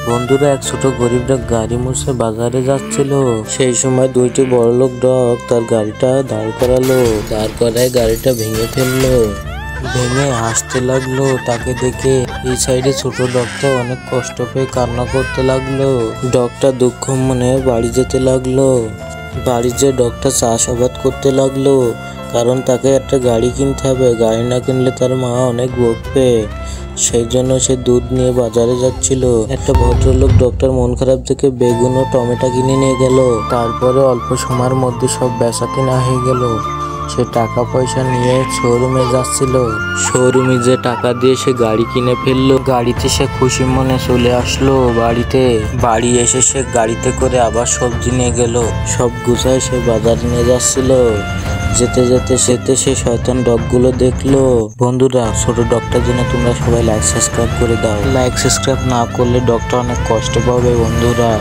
বন্ধুরা, এক ছোট গরিব ডগ গাড়ি মুছে বাজারে যাচ্ছিল। সেই সময় দুইটি বড়লোক ডগ তার গাড়িটা দাঁড় করালো। দাঁড় করায় গাড়িটা ভেঙে ফেললো। ভেঙে হাসতে লাগলো তাকে দেখে। এই সাইডে ছোট ডগটা অনেক কষ্ট পেয়ে কান্না করতে লাগলো। ডগটা দুঃখ মনে বাড়ি যেতে লাগলো। বাড়ি যেয়ে ডগটা চাষাবাদ করতে লাগলো, কারণ তাকে একটা গাড়ি কিনতে হবে। গাড়ি না কিনলে তার মা অনেক বকবে। সেই জন্য সে দুধ নিয়ে বাজারে যাচ্ছিল। একটা ভদ্রলোক ডক্টর মন খারাপ দেখে বেগুন ও টমেটো কিনে নিয়ে গেল। তারপরে অল্প সময়ের মধ্যে সব বেচা কিনা হয়ে গেল। সে টাকা পয়সা নিয়ে শোরুমে যাচ্ছিল। শোরুমে যে টাকা দিয়ে সে গাড়ি কিনে ফেললো। গাড়িতে সে খুশি মনে চলে আসলো বাড়িতে। বাড়ি এসে সে গাড়িতে করে আবার সবজি নিয়ে গেল। সব গুছায় সে বাজারে নিয়ে যাচ্ছিল। যেতে যেতে সে শয়তান ডগগুলো দেখলো। বন্ধুরা, ছোট ডগটার জন্য তোমরা সবাই লাইক সাবস্ক্রাইব করে দাও। লাইক সাবস্ক্রাইব না করলে ডগটা অনেক কষ্ট পাবে বন্ধুরা।